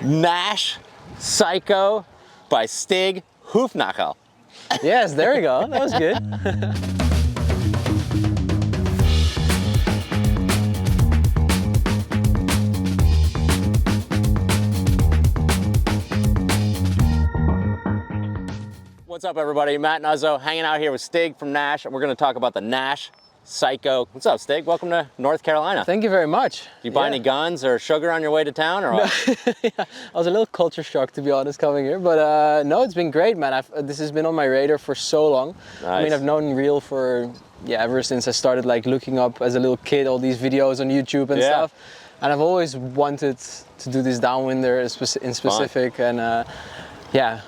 Nash Psycho by Stig Hoefnagel. Yes, there we go. That was good. What's up, everybody? Matt Nuzzo hanging out here with Stig from Nash, and we're going to talk about the Nash Psycho. What's up, Stig? Welcome to North Carolina. Thank you very much. Did you buy any guns or sugar on your way to town, or what? Yeah, I was a little culture shocked, to be honest, coming here, but no, it's been great, man. This has been on my radar for so long. Nice. I mean, I've known Reel for ever since I started like looking up as a little kid all these videos on YouTube and stuff, and I've always wanted to do this downwinder in specific, and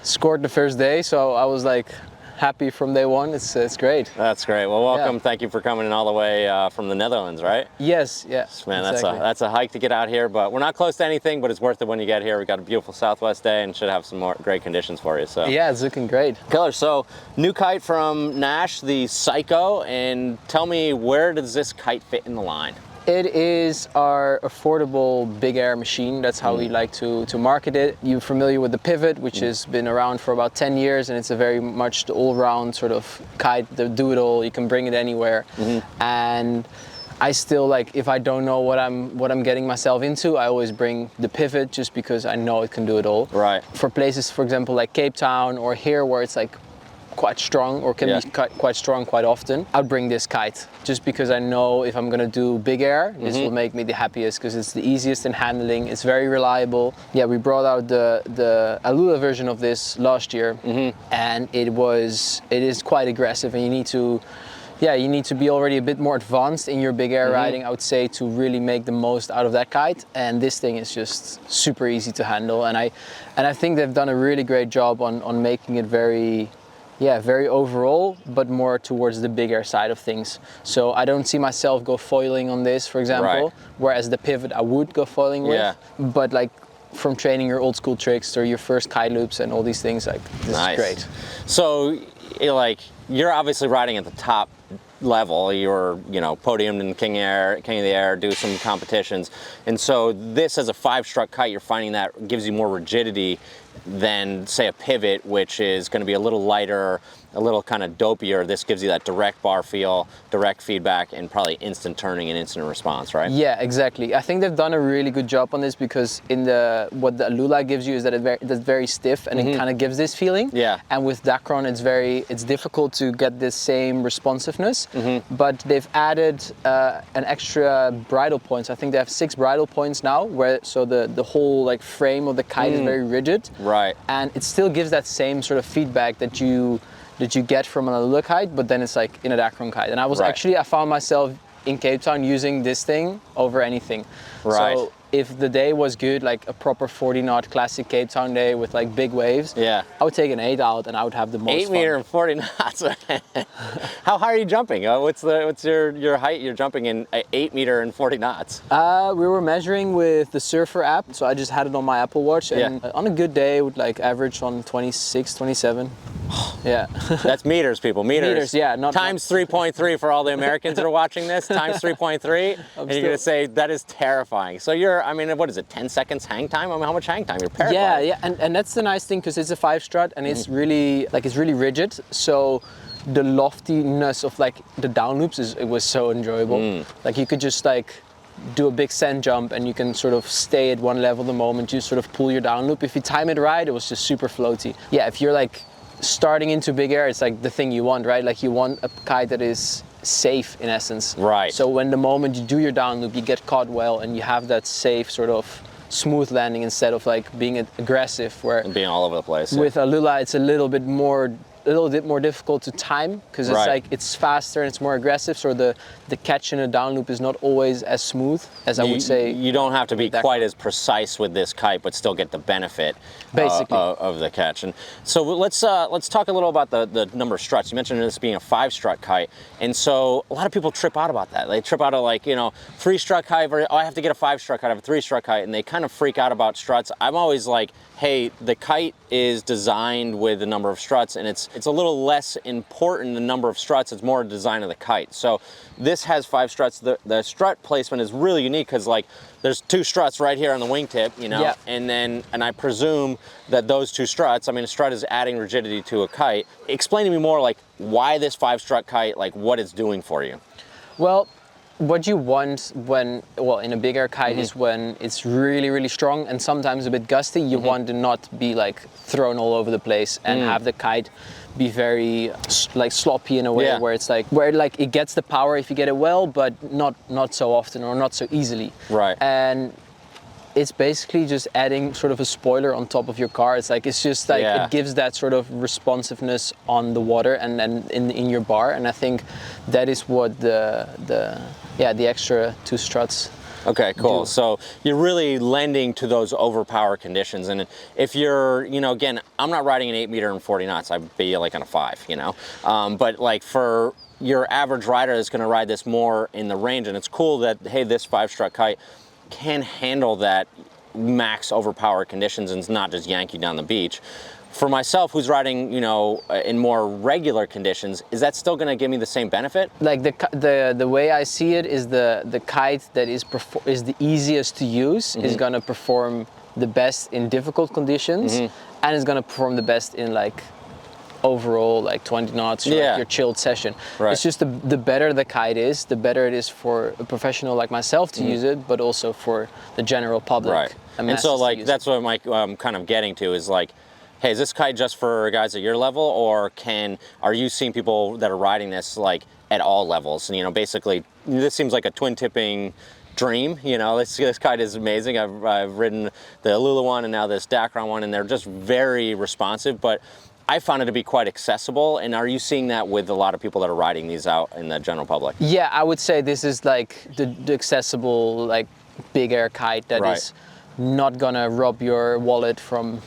scored the first day, so I was like happy from day one. It's great. That's great. Well, welcome. Thank you for coming in all the way from the Netherlands, right? Yes, yes. Man, exactly. that's a hike to get out here, but we're not close to anything, but it's worth it when you get here. We got a beautiful Southwest day and should have some more great conditions for you. So yeah, it's looking great. Killer. So new kite from Nash, the Psycho, and tell me, where does this kite fit in the line? It is our affordable big air machine. That's how we like to market it. You're familiar with the Pivot, which has been around for about 10 years, and it's a very much the all-round sort of kite, the do-it-all. You can bring it anywhere. And I still, like, if I don't know what I'm getting myself into, I always bring the Pivot just because I know it can do it all. Right. For places, for example, like Cape Town or here where it's like quite strong, or can be quite strong quite often, I'd bring this kite just because I know if I'm gonna do big air, this will make me the happiest because it's the easiest in handling. It's very reliable. Yeah, we brought out the Alula version of this last year, and it is quite aggressive, and you need to be already a bit more advanced in your big air riding, I would say, to really make the most out of that kite. And this thing is just super easy to handle, and I think they've done a really great job on making it very overall, but more towards the big air side of things. So I don't see myself go foiling on this, for example, whereas the Pivot I would go foiling with. But like from training your old school tricks or your first kite loops and all these things, like this is great. So you're obviously riding at the top level. You're, podiumed in King of the Air, do some competitions. And so this, as a 5-strut kite, you're finding that gives you more rigidity than, say, a Pivot, which is going to be a little lighter, a little kind of dopier. This gives you that direct bar feel, direct feedback, and probably instant turning and instant response, right? Yeah, exactly. I think they've done a really good job on this because what the Alula gives you is that it's very stiff, and it kind of gives this feeling. Yeah. And with Dacron, it's difficult to get this same responsiveness, but they've added an extra bridle points. I think they have 6 bridle points now, so the whole like frame of the kite is very rigid. Right. And it still gives that same sort of feedback that you get from an Alula kite, but then it's like in a Dacron kite. And I found myself in Cape Town using this thing over anything. Right. So if the day was good, like a proper 40 knot classic Cape Town day with like big waves, I would take an 8 out and I would have the most 8 meter and 40 knots. How high are you jumping? What's your height you're jumping in 8 meter and 40 knots? We were measuring with the Surfer app, so I just had it on my Apple Watch, and on a good day it would like average on 26, 27. Yeah. That's meters, people. Meters. Yeah. Times 3.3 for all the Americans that are watching this. Times 3.3, and you're gonna say that is terrifying. So what is it? 10 seconds hang time? I mean, how much hang time? You're paragliding. Yeah, and that's the nice thing because it's a 5-strut and it's really rigid. So the loftiness of like the down loops it was so enjoyable. Like you could just like do a big sand jump and you can sort of stay at one level the moment you sort of pull your down loop. If you time it right, it was just super floaty. Yeah, if you're like starting into big air, it's like the thing you want, right? Like you want a kite that is safe in essence. Right. So when the moment you do your down loop, you get caught well and you have that safe sort of smooth landing instead of like being aggressive and being all over the place. With Alula, it's a little bit more difficult to time because it's like it's faster and it's more aggressive, so the catch in a down loop is not always as smooth as I would say. You don't have to be quite as precise with this kite, but still get the benefit basically of the catch. And so let's talk a little about the number of struts. You mentioned this being a 5-strut kite, and so a lot of people trip out about that. They trip out of like 3-strut kite, or I have to get a 5-strut kite, I have a 3-strut kite, and they kind of freak out about struts. I'm always like, hey, the kite is designed with a number of struts, and it's it's a little less important the number of struts, it's more design of the kite. So this has 5 struts. The strut placement is really unique because like there's 2 struts right here on the wingtip, you know, and I presume that those 2 struts, I mean, a strut is adding rigidity to a kite. Explain to me more like why this 5-strut kite, like what it's doing for you. Well, what you want when, well, in a bigger kite is when it's really, really strong and sometimes a bit gusty. You want to not be like thrown all over the place and have the kite be very like sloppy in a way where it's like, where like it gets the power if you get it well, but not so often or not so easily. Right. And it's basically just adding sort of a spoiler on top of your car. It's like, it's just like, it gives that sort of responsiveness on the water and in your bar. And I think that is what the extra 2 struts. Okay, cool. do. So you're really lending to those overpower conditions. And if you're, you know, again, I'm not riding an 8 meter and 40 knots. I'd be like on a 5, you know. But like for your average rider that's gonna ride this more in the range, and it's cool that, hey, this 5-strut kite can handle that max overpower conditions and it's not just yanking down the beach. For myself, who's riding, you know, in more regular conditions, is that still going to give me the same benefit? Like The way I see it is the kite that is the easiest to use is going to perform the best in difficult conditions and is going to perform the best in like overall like 20 knots, like your chilled session. Right. It's just the better the kite is, the better it is for a professional like myself to use it, but also for the general public. Right. And so like that's what I'm kind of getting to is like, hey, is this kite just for guys at your level, or are you seeing people that are riding this like at all levels? And you know, basically, this seems like a twin tipping dream. You know, this kite is amazing. I've ridden the Alula one and now this Dacron one, and they're just very responsive. But I found it to be quite accessible. And are you seeing that with a lot of people that are riding these out in the general public? Yeah, I would say this is like the accessible, like big air kite that is not gonna rob your wallet from,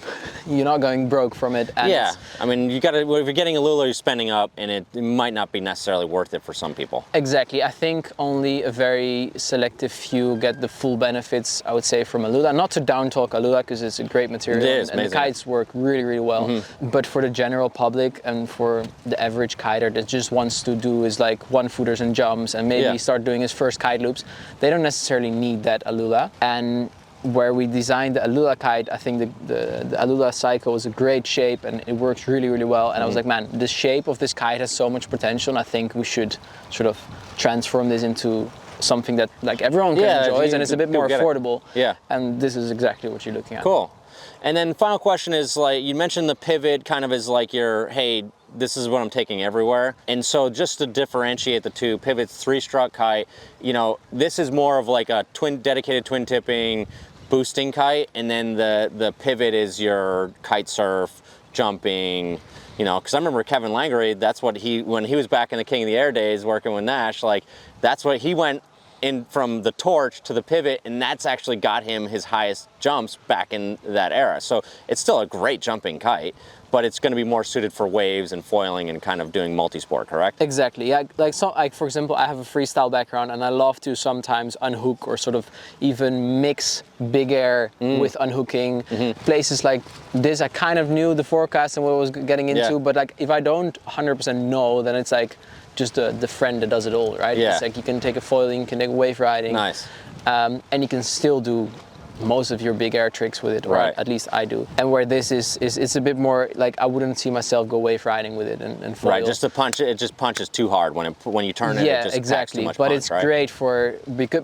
you're not going broke from it. And yeah, I mean, if you're getting a Lula, you're spending up, and it might not be necessarily worth it for some people. Exactly. I think only a very selective few get the full benefits, I would say, from Alula. Not to down talk Alula, because it's a great material. It is, and the kites work really, really well. But for the general public and for the average kiter that just wants to do is like 1-footers and jumps and maybe start doing his first kite loops, they don't necessarily need that Alula. And where we designed the Alula kite, I think the Alula Psycho was a great shape and it works really, really well. And I was like, man, the shape of this kite has so much potential, and I think we should sort of transform this into something that like everyone can enjoy, and it's a bit more affordable. Yeah. And this is exactly what you're looking at. Cool. And then final question is, like, you mentioned the pivot kind of is like your, hey, this is what I'm taking everywhere. And so just to differentiate the two, Pivot's 3-strut kite, you know, this is more of like a dedicated twin tipping boosting kite, and then the Pivot is your kite surf, jumping, you know, because I remember Kevin Langery, that's what when he was back in the King of the Air days working with Nash, like that's what he went in from the Torch to the Pivot, and that's actually got him his highest jumps back in that era. So it's still a great jumping kite, but it's going to be more suited for waves and foiling and kind of doing multi-sport, correct? Exactly. Yeah. Like for example, I have a freestyle background, and I love to sometimes unhook or sort of even mix big air with unhooking. Places like this, I kind of knew the forecast and what I was getting into, but like if I don't 100% know, then it's like just the friend that does it all, right? Yeah. It's like you can take a foiling, you can take wave riding. Nice. And you can still do most of your big air tricks with it, right? At least I do. And where this is it's a bit more like I wouldn't see myself go wave riding with it and foil. Right, just to punch it just punches too hard when you turn it. Yeah, it just exactly. Too much but punch, it's right? great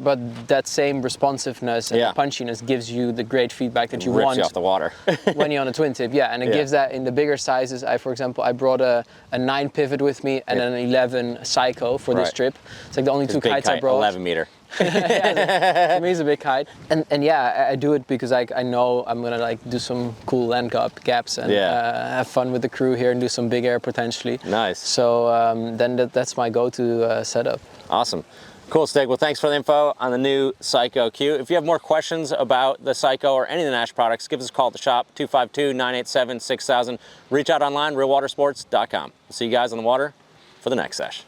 but that same responsiveness and punchiness gives you the great feedback that you Rips want you off the water when you're on a twin tip. Yeah, and it gives that in the bigger sizes. For example, I brought a 9 Pivot with me and an 11 Psycho for this trip. It's like the only two kites I brought. 11 meter. For me, it's a big kite, and yeah, I do it because I know I'm gonna like do some cool land gaps and have fun with the crew here and do some big air potentially. Nice. So then that's my go-to setup. Awesome. Cool, Stig. Well, thanks for the info on the new Psycho Q. If you have more questions about the Psycho or any of the Nash products, give us a call at the shop, 252-987-6000. Reach out online, realwatersports.com. See you guys on the water for the next sesh.